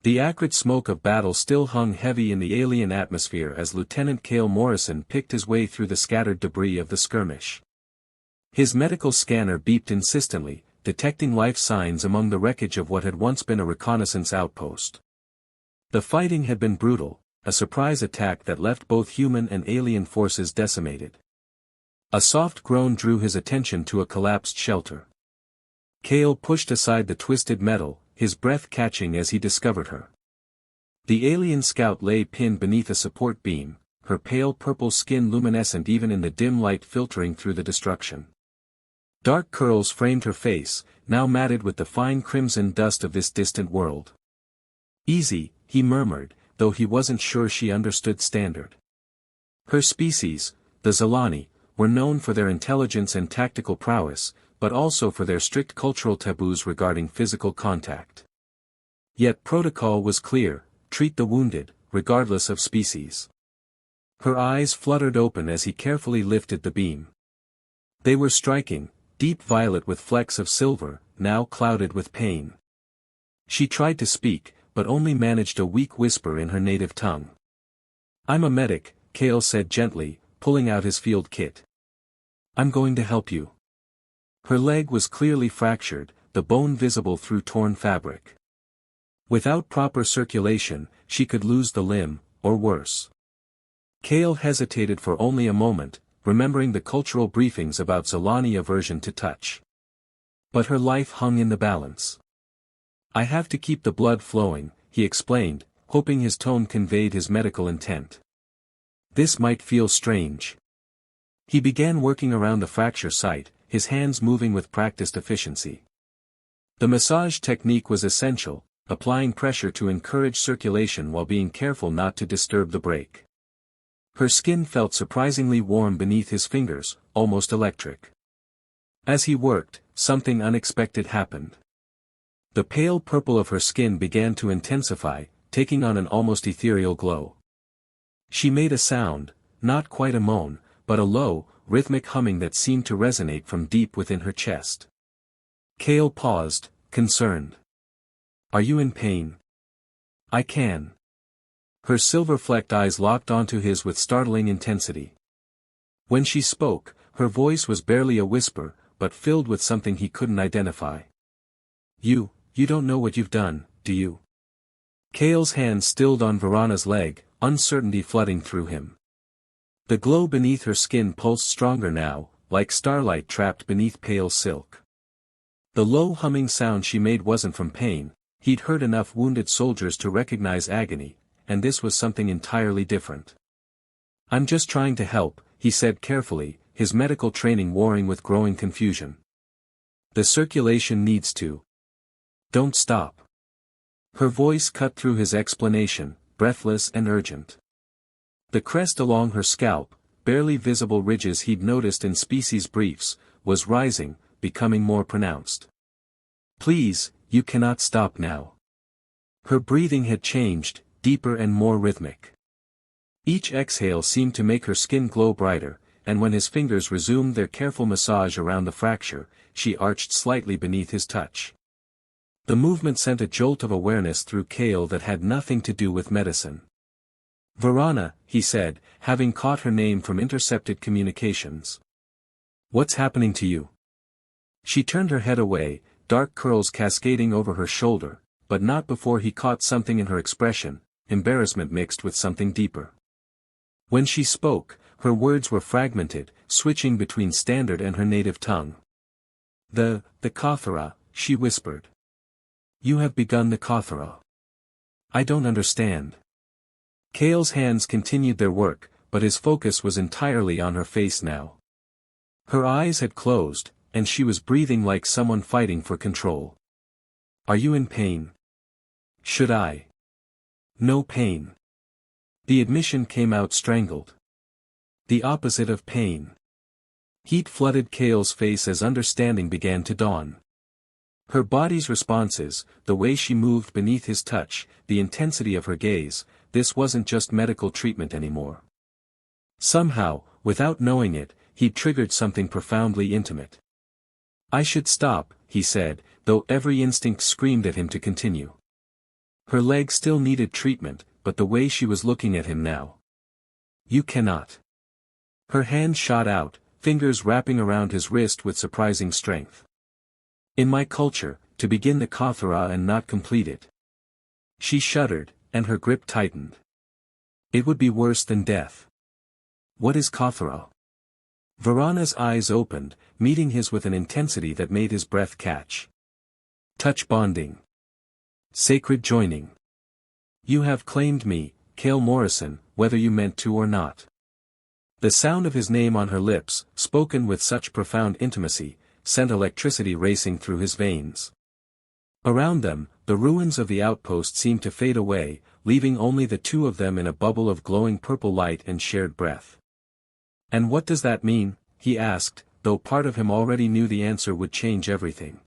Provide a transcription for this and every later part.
The acrid smoke of battle still hung heavy in the alien atmosphere as Lieutenant Cale Morrison picked his way through the scattered debris of the skirmish. His medical scanner beeped insistently, detecting life signs among the wreckage of what had once been a reconnaissance outpost. The fighting had been brutal, a surprise attack that left both human and alien forces decimated. A soft groan drew his attention to a collapsed shelter. Cale pushed aside the twisted metal, his breath catching as he discovered her. The alien scout lay pinned beneath a support beam, her pale purple skin luminescent even in the dim light filtering through the destruction. Dark curls framed her face, now matted with the fine crimson dust of this distant world. "Easy," he murmured, though he wasn't sure she understood standard. Her species, the Zilani, were known for their intelligence and tactical prowess, but also for their strict cultural taboos regarding physical contact. Yet protocol was clear: treat the wounded, regardless of species. Her eyes fluttered open as he carefully lifted the beam. They were striking, deep violet with flecks of silver, now clouded with pain. She tried to speak, but only managed a weak whisper in her native tongue. "I'm a medic," Cale said gently, pulling out his field kit. "I'm going to help you." Her leg was clearly fractured, the bone visible through torn fabric. Without proper circulation, she could lose the limb, or worse. Cale hesitated for only a moment, remembering the cultural briefings about Zilani aversion to touch. But her life hung in the balance. "I have to keep the blood flowing," he explained, hoping his tone conveyed his medical intent. This might feel strange. He began working around the fracture site, his hands moving with practiced efficiency. The massage technique was essential, applying pressure to encourage circulation while being careful not to disturb the break. Her skin felt surprisingly warm beneath his fingers, almost electric. As he worked, something unexpected happened. The pale purple of her skin began to intensify, taking on an almost ethereal glow. She made a sound, not quite a moan, but a low, rhythmic humming that seemed to resonate from deep within her chest. Cale paused, concerned. "Are you in pain?" "I can." Her silver-flecked eyes locked onto his with startling intensity. When she spoke, her voice was barely a whisper, but filled with something he couldn't identify. You don't know what you've done, do you?" Cale's hand stilled on Varana's leg, uncertainty flooding through him. The glow beneath her skin pulsed stronger now, like starlight trapped beneath pale silk. The low humming sound she made wasn't from pain. He'd heard enough wounded soldiers to recognize agony, and this was something entirely different. "I'm just trying to help," he said carefully, his medical training warring with growing confusion. "The circulation needs to. Don't stop." Her voice cut through his explanation, breathless and urgent. The crest along her scalp, barely visible ridges he'd noticed in species briefs, was rising, becoming more pronounced. "Please, you cannot stop now." Her breathing had changed, deeper and more rhythmic. Each exhale seemed to make her skin glow brighter, and when his fingers resumed their careful massage around the fracture, she arched slightly beneath his touch. The movement sent a jolt of awareness through Cale that had nothing to do with medicine. "Varana," he said, having caught her name from intercepted communications. "What's happening to you?" She turned her head away, dark curls cascading over her shoulder, but not before he caught something in her expression, embarrassment mixed with something deeper. When she spoke, her words were fragmented, switching between standard and her native tongue. The Kathara," she whispered. "You have begun the Kathara. I don't understand." Cale's hands continued their work, but his focus was entirely on her face now. Her eyes had closed, and she was breathing like someone fighting for control. "Are you in pain?" "Should I?" "No pain." The admission came out strangled. The opposite of pain. Heat flooded Cale's face as understanding began to dawn. Her body's responses, the way she moved beneath his touch, the intensity of her gaze, this wasn't just medical treatment anymore. Somehow, without knowing it, he'd triggered something profoundly intimate. "I should stop," he said, though every instinct screamed at him to continue. Her leg still needed treatment, but the way she was looking at him now. You cannot. Her hand shot out, fingers wrapping around his wrist with surprising strength. In my culture, to begin the Kathara and not complete it. She shuddered, and her grip tightened. It would be worse than death. What is Kathara? Varana's eyes opened, meeting his with an intensity that made his breath catch. Touch bonding. Sacred joining. You have claimed me, Cale Morrison, whether you meant to or not. The sound of his name on her lips, spoken with such profound intimacy, sent electricity racing through his veins. Around them, the ruins of the outpost seemed to fade away, leaving only the two of them in a bubble of glowing purple light and shared breath. And what does that mean? He asked, though part of him already knew the answer would change everything.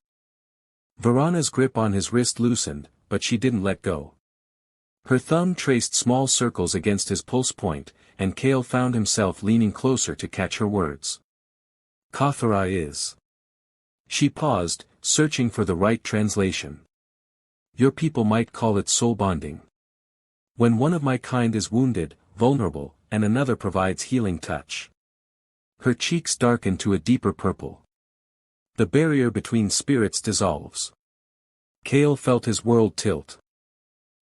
Varana's grip on his wrist loosened, but she didn't let go. Her thumb traced small circles against his pulse point, and Cale found himself leaning closer to catch her words. Kathara is. She paused, searching for the right translation. Your people might call it soul bonding. When one of my kind is wounded, vulnerable, and another provides healing touch. Her cheeks darkened to a deeper purple. The barrier between spirits dissolves. Cale felt his world tilt.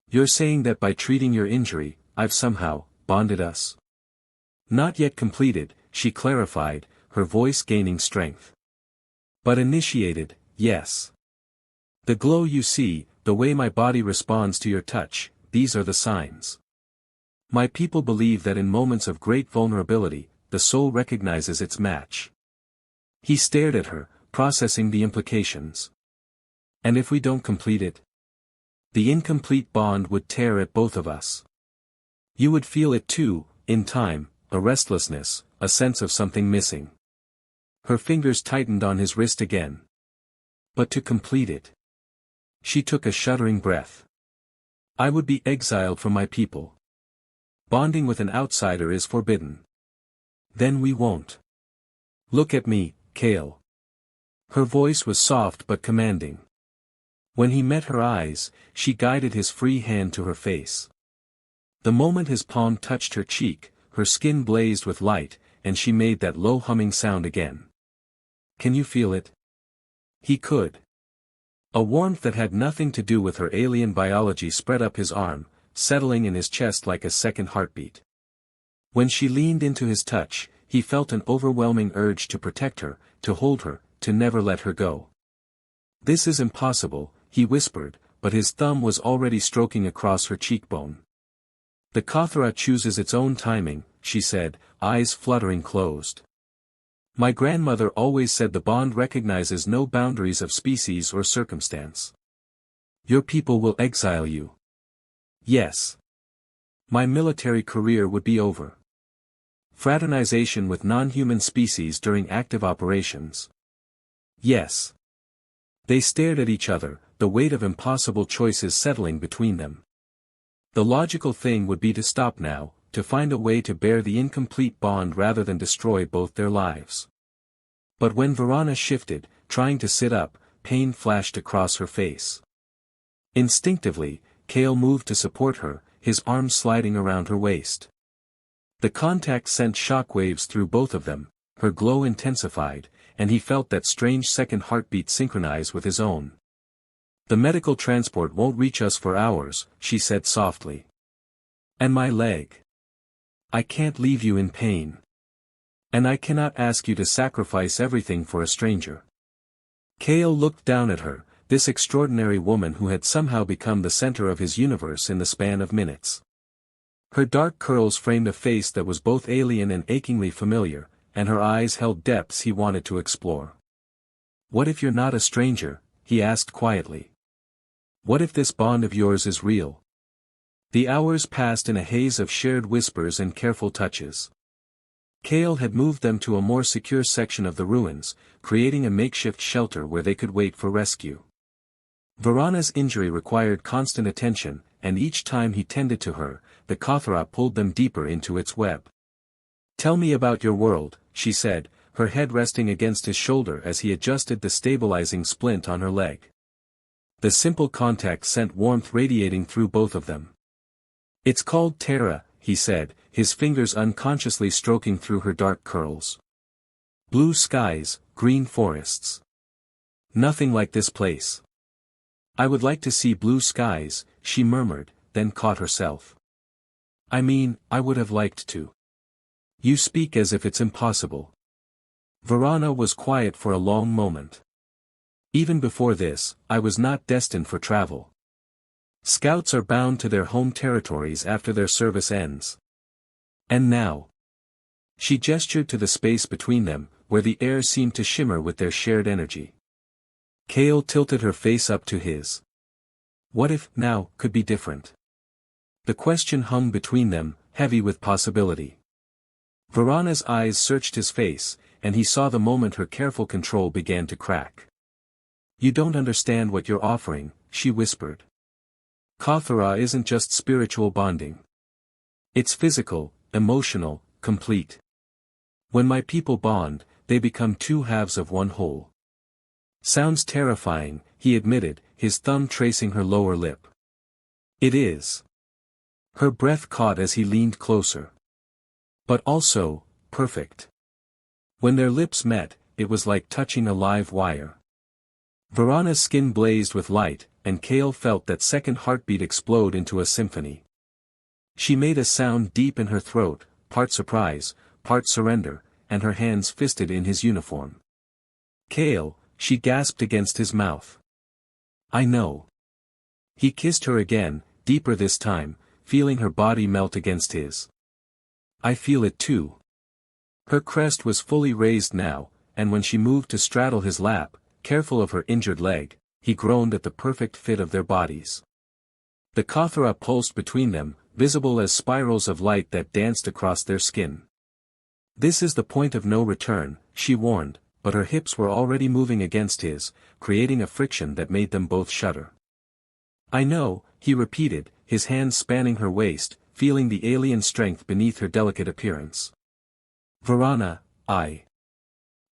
You're saying that by treating your injury, I've somehow bonded us? Not yet completed, she clarified, her voice gaining strength. But initiated, yes. The glow you see, the way my body responds to your touch, these are the signs. My people believe that in moments of great vulnerability, the soul recognizes its match. He stared at her, processing the implications. And if we don't complete it? The incomplete bond would tear at both of us. You would feel it too, in time, a restlessness, a sense of something missing. Her fingers tightened on his wrist again. But to complete it. She took a shuddering breath. I would be exiled from my people. Bonding with an outsider is forbidden. Then we won't. Look at me, Cale. Her voice was soft but commanding. When he met her eyes, she guided his free hand to her face. The moment his palm touched her cheek, her skin blazed with light, and she made that low humming sound again. Can you feel it? He could. A warmth that had nothing to do with her alien biology spread up his arm, settling in his chest like a second heartbeat. When she leaned into his touch, he felt an overwhelming urge to protect her, to hold her, to never let her go. This is impossible, he whispered, but his thumb was already stroking across her cheekbone. The Kathara chooses its own timing, she said, eyes fluttering closed. My grandmother always said the bond recognizes no boundaries of species or circumstance. Your people will exile you. Yes. My military career would be over. Fraternization with non-human species during active operations. Yes. They stared at each other, the weight of impossible choices settling between them. The logical thing would be to stop now, to find a way to bear the incomplete bond rather than destroy both their lives. But when Varana shifted, trying to sit up, pain flashed across her face. Instinctively, Cale moved to support her, his arms sliding around her waist. The contact sent shockwaves through both of them, her glow intensified, and he felt that strange second heartbeat synchronize with his own. The medical transport won't reach us for hours, she said softly. And my leg. I can't leave you in pain. And I cannot ask you to sacrifice everything for a stranger. Cale looked down at her, this extraordinary woman who had somehow become the center of his universe in the span of minutes. Her dark curls framed a face that was both alien and achingly familiar, and her eyes held depths he wanted to explore. What if you're not a stranger? He asked quietly. What if this bond of yours is real? The hours passed in a haze of shared whispers and careful touches. Cale had moved them to a more secure section of the ruins, creating a makeshift shelter where they could wait for rescue. Varana's injury required constant attention, and each time he tended to her, the Kathara pulled them deeper into its web. Tell me about your world, she said, her head resting against his shoulder as he adjusted the stabilizing splint on her leg. The simple contact sent warmth radiating through both of them. "It's called Terra," he said, his fingers unconsciously stroking through her dark curls. "Blue skies, green forests. Nothing like this place." "I would like to see blue skies," she murmured, then caught herself. "I mean, I would have liked to." "You speak as if it's impossible." Varana was quiet for a long moment. "Even before this, I was not destined for travel. Scouts are bound to their home territories after their service ends. And now." She gestured to the space between them, where the air seemed to shimmer with their shared energy. Kale tilted her face up to his. What if now could be different? The question hung between them, heavy with possibility. Varana's eyes searched his face, and he saw the moment her careful control began to crack. "You don't understand what you're offering," she whispered. "Kothara isn't just spiritual bonding. It's physical, emotional, complete. When my people bond, they become two halves of one whole." "Sounds terrifying," he admitted, his thumb tracing her lower lip. "It is." Her breath caught as he leaned closer. "But also, perfect." When their lips met, it was like touching a live wire. Varana's skin blazed with light, and Kale felt that second heartbeat explode into a symphony. She made a sound deep in her throat, part surprise, part surrender, and her hands fisted in his uniform. "Kale," she gasped against his mouth. "I know." He kissed her again, deeper this time, feeling her body melt against his. "I feel it too." Her crest was fully raised now, and when she moved to straddle his lap, careful of her injured leg, he groaned at the perfect fit of their bodies. The Kothara pulsed between them, visible as spirals of light that danced across their skin. "This is the point of no return," she warned, but her hips were already moving against his, creating a friction that made them both shudder. "I know," he repeated, his hands spanning her waist, feeling the alien strength beneath her delicate appearance. "Varana, I."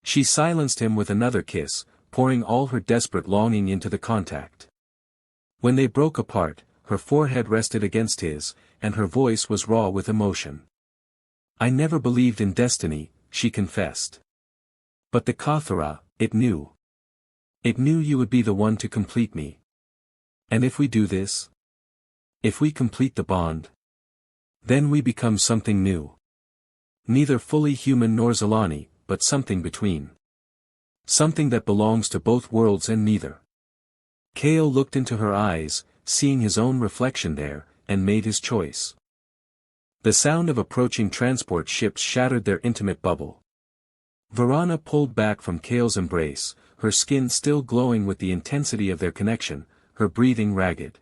She silenced him with another kiss, pouring all her desperate longing into the contact. When they broke apart, her forehead rested against his, and her voice was raw with emotion. "I never believed in destiny," she confessed. "But the Kothara, it knew. It knew you would be the one to complete me. And if we do this? If we complete the bond? Then we become something new. Neither fully human nor Zalani, but something between. Something that belongs to both worlds and neither." Kale looked into her eyes, seeing his own reflection there, and made his choice. The sound of approaching transport ships shattered their intimate bubble. Varana pulled back from Kale's embrace, her skin still glowing with the intensity of their connection, her breathing ragged.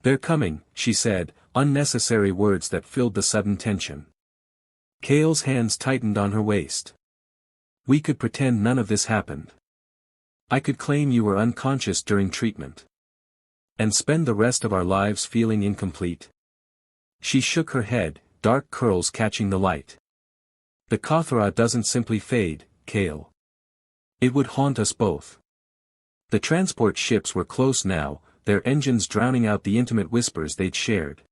"They're coming," she said, unnecessary words that filled the sudden tension. Kale's hands tightened on her waist. "We could pretend none of this happened. I could claim you were unconscious during treatment. And spend the rest of our lives feeling incomplete." She shook her head, dark curls catching the light. "The Kothara doesn't simply fade, Kale. It would haunt us both." The transport ships were close now, their engines drowning out the intimate whispers they'd shared.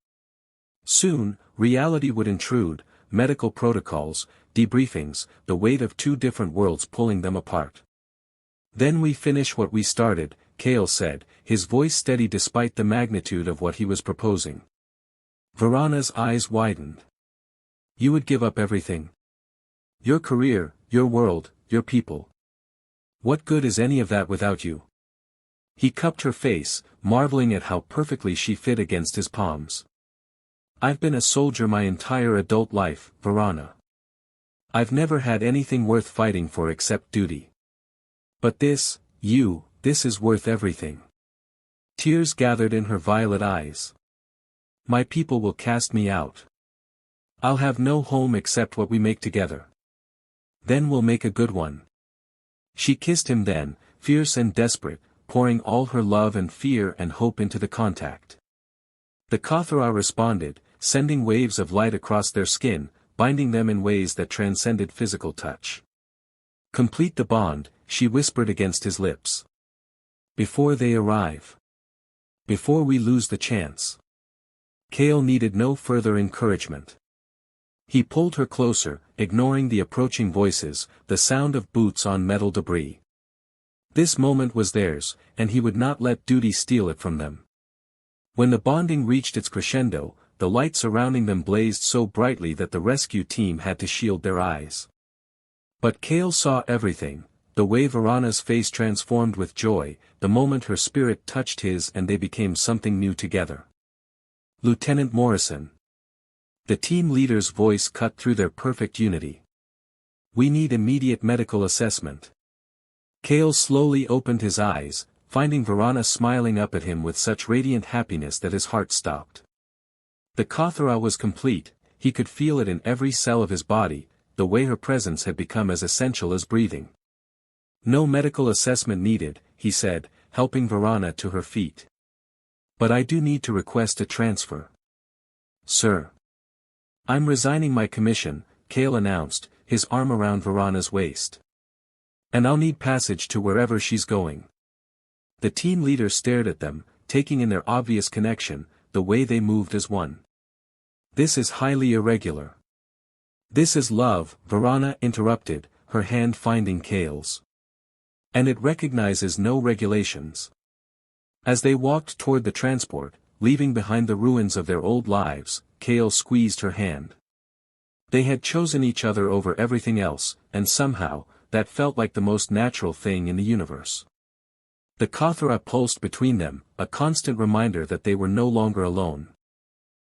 Soon, reality would intrude, medical protocols, debriefings, the weight of two different worlds pulling them apart. "Then we finish what we started," Kale said, his voice steady despite the magnitude of what he was proposing. Varana's eyes widened. "You would give up everything? Your career, your world, your people. What good is any of that without you?" He cupped her face, marveling at how perfectly she fit against his palms. "I've been a soldier my entire adult life, Varana. I've never had anything worth fighting for except duty. But this is worth everything." Tears gathered in her violet eyes. "My people will cast me out. I'll have no home except what we make together. Then we'll make a good one." She kissed him then, fierce and desperate, pouring all her love and fear and hope into the contact. The Kothara responded, sending waves of light across their skin, binding them in ways that transcended physical touch. "Complete the bond," she whispered against his lips. Before they arrive. Before we lose the chance. Kale needed no further encouragement. He pulled her closer, ignoring the approaching voices, the sound of boots on metal debris. This moment was theirs, and he would not let duty steal it from them. When the bonding reached its crescendo, the light surrounding them blazed so brightly that the rescue team had to shield their eyes. But Kale saw everything, the way Varana's face transformed with joy, the moment her spirit touched his and they became something new together. Lieutenant Morrison. The team leader's voice cut through their perfect unity. We need immediate medical assessment. Kale slowly opened his eyes, finding Varana smiling up at him with such radiant happiness that his heart stopped. The Kothara was complete, he could feel it in every cell of his body, the way her presence had become as essential as breathing. No medical assessment needed, he said, helping Varana to her feet. But I do need to request a transfer. Sir. I'm resigning my commission, Kale announced, his arm around Varana's waist. And I'll need passage to wherever she's going. The team leader stared at them, taking in their obvious connection, the way they moved as one. This is highly irregular. This is love, Varana interrupted, her hand finding Kale's. And it recognizes no regulations. As they walked toward the transport, leaving behind the ruins of their old lives, Kale squeezed her hand. They had chosen each other over everything else, and somehow, that felt like the most natural thing in the universe. The Kothara pulsed between them, a constant reminder that they were no longer alone.